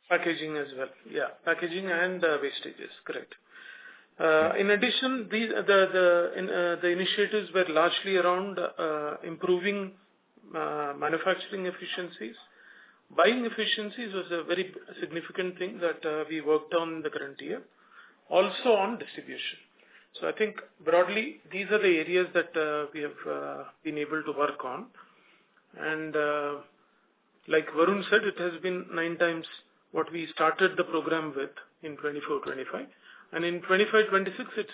Speaker 14: Packaging as well. Yeah, packaging and wastages, correct. In addition, the initiatives were largely around improving manufacturing efficiencies. Buying efficiencies was a very significant thing that we worked on in the current year. Also on distribution. So I think broadly these are the areas that we have been able to work on. And like Varun said, it has been 9 times what we started the program with in 24-25. And in 25-26,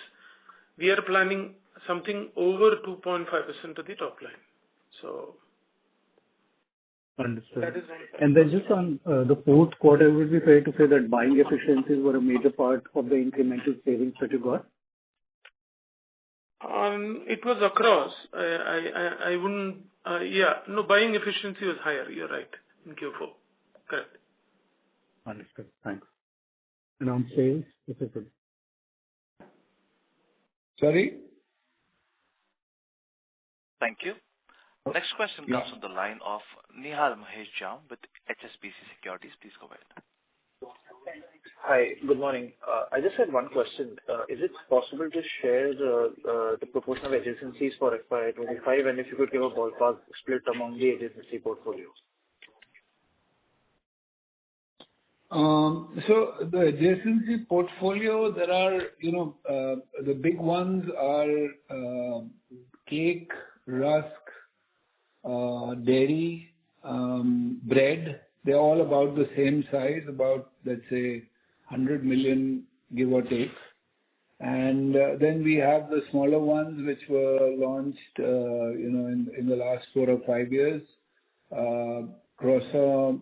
Speaker 14: we are planning something over 2.5% of the top line. So,
Speaker 13: understood. And then just on the fourth quarter, would it be fair to say that buying efficiencies were a major part of the incremental savings that you got?
Speaker 14: It was across. I wouldn't. Buying efficiency was higher. You're right in Q4. Correct.
Speaker 13: Understood. Thanks. And on sales, if you could.
Speaker 3: Sorry?
Speaker 1: Thank you. Next question comes from the line of Nihal Mahesh Jham with HSBC Securities. Please go ahead.
Speaker 15: Hi, good morning. I just had one question. Is it possible to share the proportion of adjacencies for FY25, and if you could give a ballpark split among the adjacency portfolios?
Speaker 3: So the adjacency portfolio, there are, the big ones are cake, rusk, dairy, bread. They're all about the same size, about, let's say, 100 million, give or take. And then we have the smaller ones which were launched, in the last 4 or 5 years. Croissant,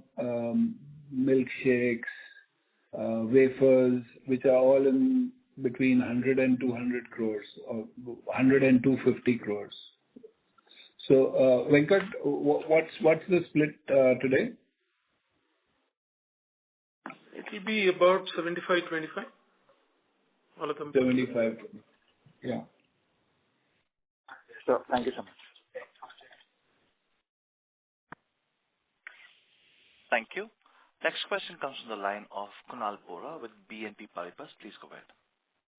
Speaker 3: milkshakes, wafers, which are all in between 100 and 200 crores, or 100 and 250 crores. So, Venkat, what's the split today?
Speaker 14: It will be about 75-25. All of them.
Speaker 3: 75. Yeah.
Speaker 15: Sure. Thank you so much.
Speaker 1: Thank you. Next question comes from the line of Kunal Bora with BNP Paribas. Please go ahead.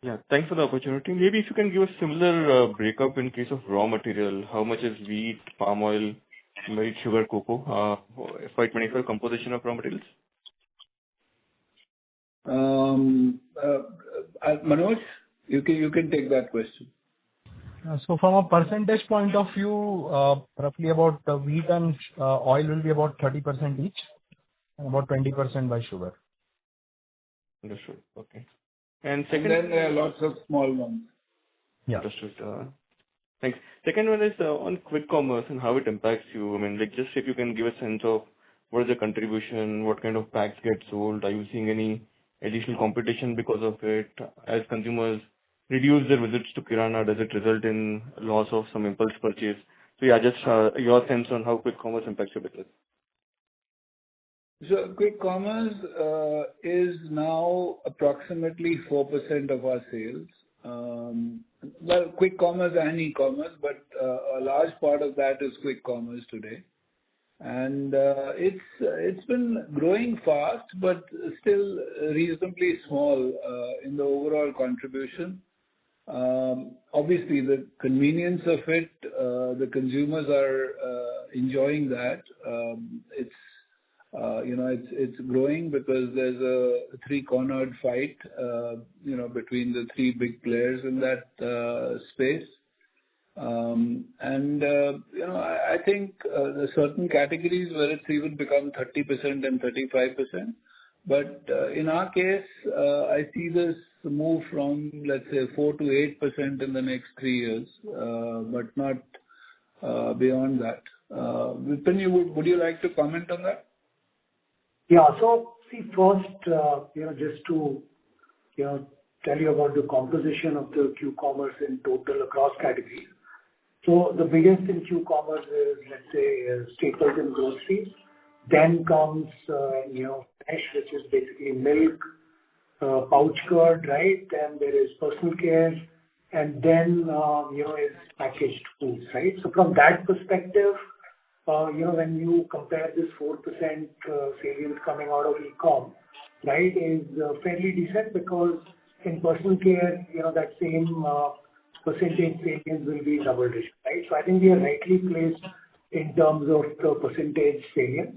Speaker 16: Yeah, thanks for the opportunity. Maybe if you can give a similar breakup in case of raw material, how much is wheat, palm oil, milk, sugar, cocoa, FY25 composition of raw materials?
Speaker 3: Manoj, you can take that question.
Speaker 7: So from a percentage point of view, roughly about wheat and oil will be about 30% each, and about 20% by sugar.
Speaker 16: Understood. Okay. And second,
Speaker 3: then there are lots of small ones.
Speaker 7: Yeah.
Speaker 16: Understood. Thanks. Second one is on quick commerce and how it impacts you. I mean, like, just if you can give a sense of what is the contribution, what kind of packs get sold, are you seeing any additional competition because of it? As consumers reduce their visits to Kirana, does it result in loss of some impulse purchase? So yeah, just your sense on how quick commerce impacts your business.
Speaker 3: So quick commerce is now approximately 4% of our sales. Well, quick commerce and e-commerce, but a large part of that is quick commerce today. And it's been growing fast, but still reasonably small in the overall contribution. Obviously, the convenience of it, the consumers are enjoying that. It's growing because there's a three-cornered fight, between the three big players in that space. I think there are certain categories where it's even become 30% and 35%. But in our case, I see this move from, let's say, 4 to 8% in the next 3 years, but not beyond that. Vipin, would you like to comment on that?
Speaker 10: Yeah. So see, first, just to, tell you about the composition of the Q-commerce in total across categories. So the biggest in Q-commerce is, let's say, staples and groceries. Then comes, fresh, which is basically milk, pouch curd, right? Then there is personal care, and then, is packaged foods, right? So from that perspective, when you compare this 4% salience coming out of e-com, right, is fairly decent because in personal care, that same percentage salience will be double digit, right? So I think we are rightly placed in terms of the percentage salience.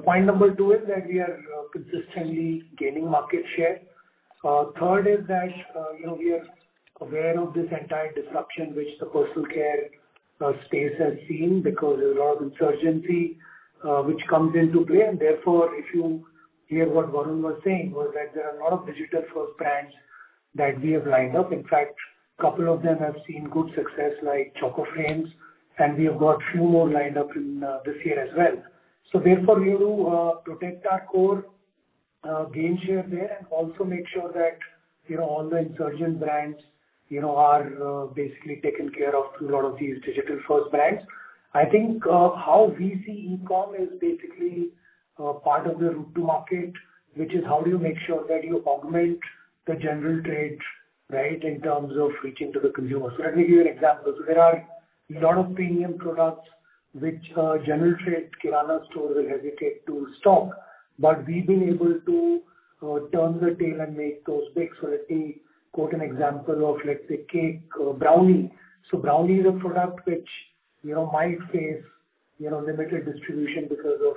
Speaker 10: Point number 2 is that we are consistently gaining market share. Third is that, we are aware of this entire disruption which the personal care space has seen because there's a lot of insurgency which comes into play. And therefore, if you hear what Varun was saying, was that there are a lot of digital first brands that we have lined up. In fact, a couple of them have seen good success like Choco Frames, and we have got few more lined up in this year as well. So therefore, we have to protect our core, gain share there, and also make sure that, all the insurgent brands, are basically taken care of through a lot of these digital first brands. I think how we see e-com is basically part of the route to market, which is how do you make sure that you augment the general trade, right, in terms of reaching to the consumer. So let me give you an example. So there are a lot of premium products which general trade Kirana store will hesitate to stock, but we've been able to turn the tail and make those big. So let me quote an example of, let's say, cake, brownie. So brownie is a product which, might face, limited distribution because of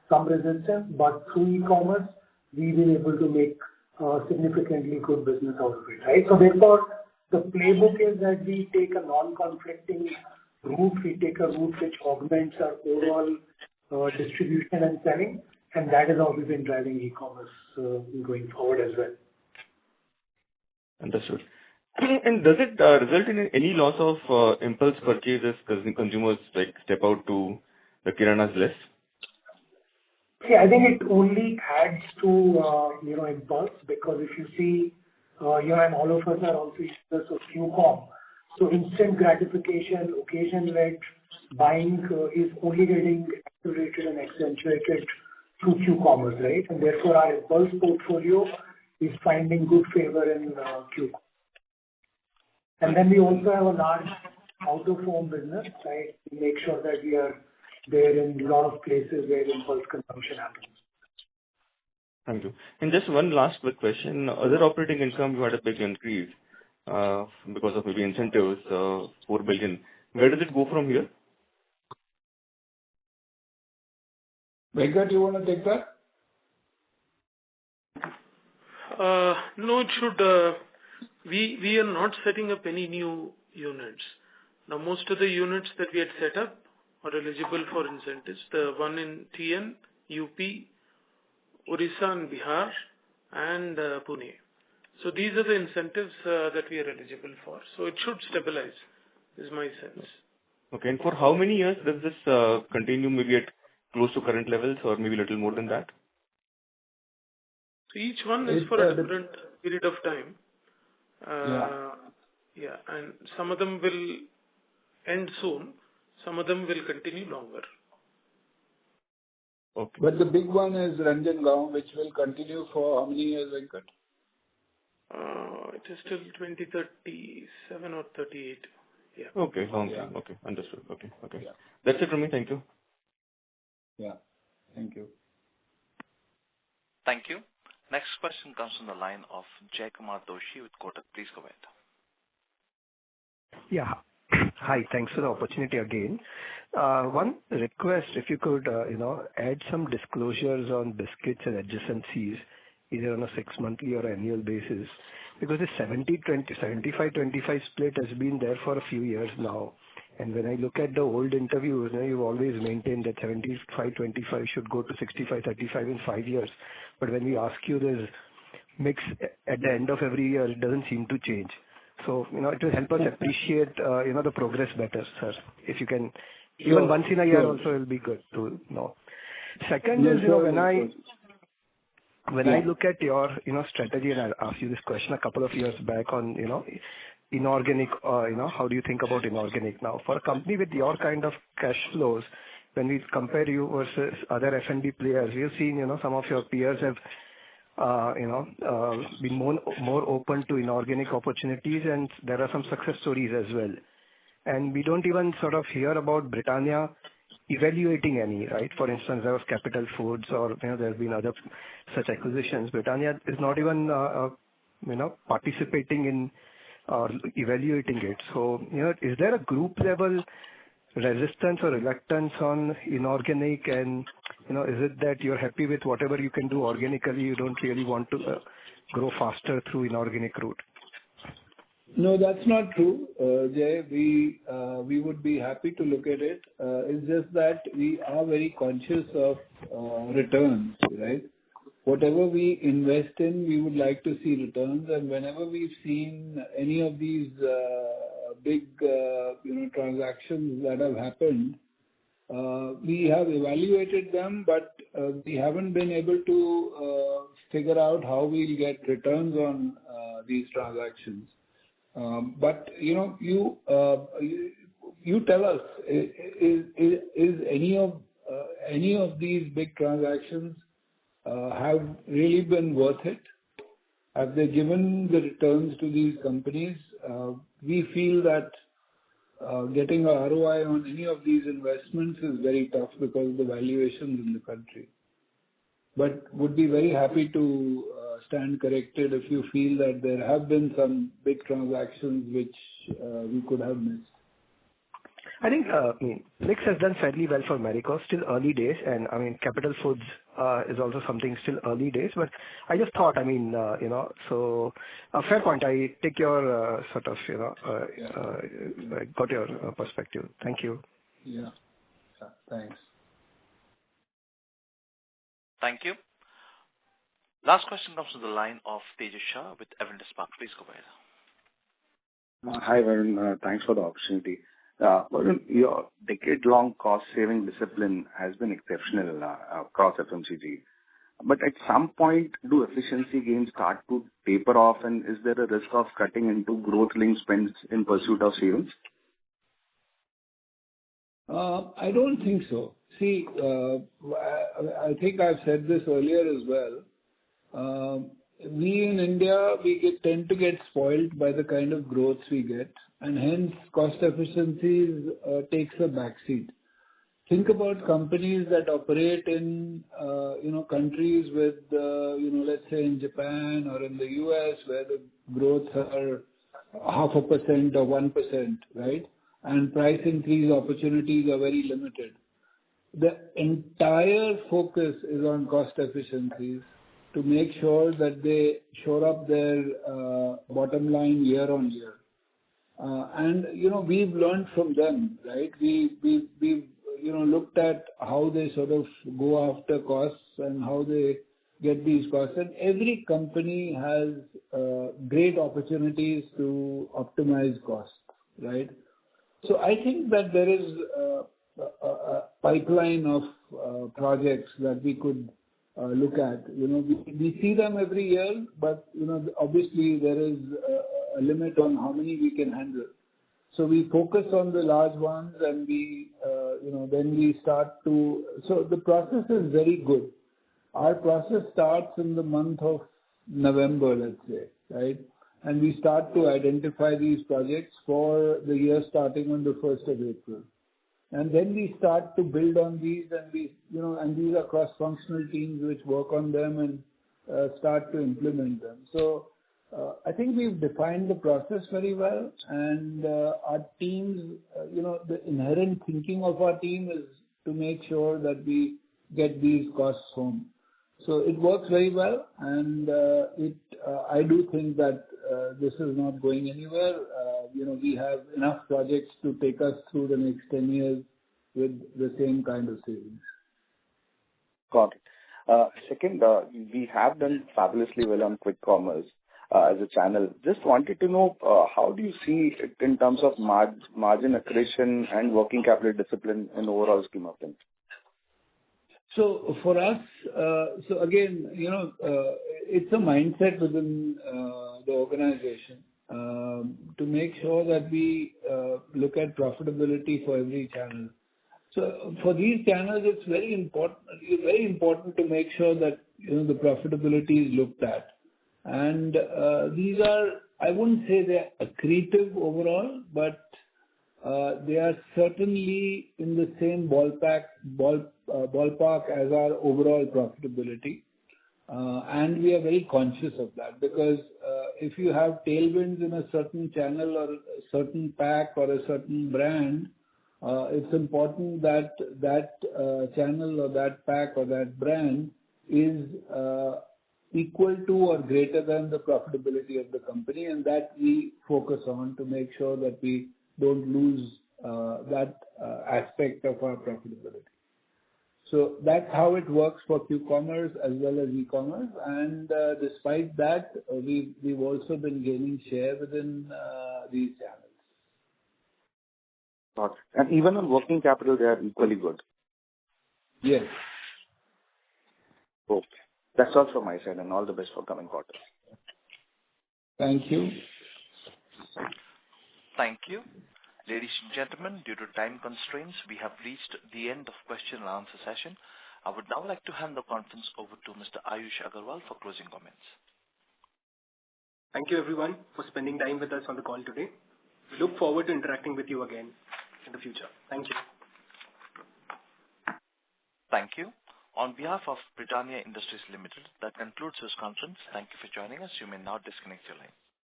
Speaker 10: some resistance, but through e-commerce, we've been able to make significantly good business out of it, right? So therefore, the playbook is that we take a non-conflicting route, we take a route which augments our overall distribution and selling, and that is how we've been driving e-commerce going forward as well.
Speaker 16: Understood. And does it result in any loss of impulse purchases because consumers step out to the Kirana's list?
Speaker 10: See, I think it only adds to impulse, because if you see, and all of us are also users of Q-com. So instant gratification, occasion-led buying is only getting accelerated and accentuated through Q-commerce, right? And therefore, our impulse portfolio is finding good favor in Q. And then we also have a large out-of-home business, right? We make sure that we are there in a lot of places where impulse consumption happens.
Speaker 16: Thank you. And just one last quick question. Other operating income, you had a big increase because of maybe incentives, 4 billion. Where does it go from here?
Speaker 3: Venkat, you want to take that?
Speaker 14: No, it should. We are not setting up any new units. Now, most of the units that we had set up are eligible for incentives. The one in TN, UP, Orissa and Bihar, and Pune. So these are the incentives that we are eligible for. So it should stabilize, is my sense.
Speaker 16: Okay. And for how many years does this continue, maybe at close to current levels or maybe a little more than that?
Speaker 14: So each one is for a different period of time. Yeah, and some of them will end soon. Some of them will continue longer.
Speaker 3: Okay. But the big one is Ranjangaon, which will continue for how many years, Venkat?
Speaker 14: It is till 2037 or 38. Yeah.
Speaker 16: Okay, long time. Okay, understood. Okay. Yeah. That's it from me. Thank you.
Speaker 3: Yeah. Thank you.
Speaker 1: Thank you. Next question comes from the line of Jaykumar Doshi with Kotak. Please go ahead.
Speaker 8: Yeah. Hi. Thanks for the opportunity again. One request, if you could, add some disclosures on biscuits and adjacencies, either on a 6-monthly or annual basis, because the 75-25 split has been there for a few years now. And when I look at the old interviews, you've always maintained that 75-25 should go to 65-35 in 5 years. But when we ask you this mix at the end of every year, it doesn't seem to change. So, it will help us appreciate, the progress better, sir. If you can, even once in a year also will be good to know. Second is, when I look at your, strategy, and I asked you this question a couple of years back on, inorganic, how do you think about inorganic now? For a company with your kind of cash flows, when we compare you versus other F&B players, we've seen, some of your peers have, been more open to inorganic opportunities, and there are some success stories as well. And we don't even sort of hear about Britannia evaluating any, right? For instance, there was Capital Foods or, there have been other such acquisitions. Britannia is not even, participating in or evaluating it. So, is there a group level resistance or reluctance on inorganic, and, is it that you're happy with whatever you can do organically, you don't really want to grow faster through inorganic route?
Speaker 3: No, that's not true, Jay. We would be happy to look at it. It's just that we are very conscious of returns, right? Whatever we invest in, we would like to see returns. And whenever we've seen any of these big, transactions that have happened, we have evaluated them, but we haven't been able to figure out how we'll get returns on these transactions. But you tell us, is any of these big transactions have really been worth it? Have they given the returns to these companies? We feel that getting a ROI on any of these investments is very tough because of the valuations in the country. But would be very happy to stand corrected if you feel that there have been some big transactions which we could have missed.
Speaker 8: I think Mix has done fairly well for Marico, still early days, and Capital Foods is also something still early days. But I just thought, so a fair point. I take your got your perspective. Thank you.
Speaker 3: Yeah. Thanks.
Speaker 1: Thank you. Last question comes from the line of Tejas Shah with Avendus Spark. Please go ahead.
Speaker 17: Hi, Varun. Thanks for the opportunity. Varun, your decade-long cost-saving discipline has been exceptional across FMCG. But at some point, do efficiency gains start to taper off, and is there a risk of cutting into growth-linked spends in pursuit of savings?
Speaker 3: I don't think so. See, as I think I've said this earlier as well. We in India, tend to get spoiled by the kind of growth we get, and hence cost efficiencies takes a backseat. Think about companies that operate in, countries with, let's say in Japan or in the US, where the growths are 0.5% or 1%, right? And price increase opportunities are very limited. The entire focus is on cost efficiencies to make sure that they shore up their bottom line year on year. And we've learned from them, right? We've looked at how they sort of go after costs and how they get these costs. And every company has great opportunities to optimize costs, right? So I think that there is a pipeline of projects that we could look at. We see them every year, but obviously there is a limit on how many we can handle. So we focus on the large ones, and then we start to. So the process is very good. Our process starts in the month of November, let's say, right? And we start to identify these projects for the year starting on the 1st of April. And then we start to build on these, and these are cross-functional teams which work on them and start to implement them. So I think we've defined the process very well, and our teams, the inherent thinking of our team is to make sure that we get these costs home. So it works very well, and I do think that this is not going anywhere. We have enough projects to take us through the next 10 years with the same kind of savings.
Speaker 17: Got it. Second, we have done fabulously well on quick commerce as a channel. Just wanted to know, how do you see it in terms of margin accretion and working capital discipline in the overall scheme of things?
Speaker 3: So for us, again, it's a mindset within the organization to make sure that we look at profitability for every channel. So for these channels, it's very important to make sure that the profitability is looked at. And these are, I wouldn't say they're accretive overall, but they are certainly in the same ballpark as our overall profitability. And we are very conscious of that, because if you have tailwinds in a certain channel or a certain pack or a certain brand, it's important that channel or that pack or that brand is equal to or greater than the profitability of the company, and that we focus on to make sure that we don't lose that aspect of our profitability. So that's how it works for Q-commerce as well as e-commerce. And despite that, we've also been gaining share within these channels.
Speaker 17: Got it. And even on working capital, they are equally good.
Speaker 3: Yes.
Speaker 17: Okay. That's all from my side, and all the best for coming quarters.
Speaker 3: Thank you.
Speaker 1: Thank you. Ladies and gentlemen, due to time constraints, we have reached the end of question and answer session. I would now like to hand the conference over to Mr. Ayush Agarwal for closing comments.
Speaker 2: Thank you, everyone, for spending time with us on the call today. We look forward to interacting with you again in the future. Thank you.
Speaker 1: Thank you. On behalf of Britannia Industries Limited, that concludes this conference. Thank you for joining us. You may now disconnect your line.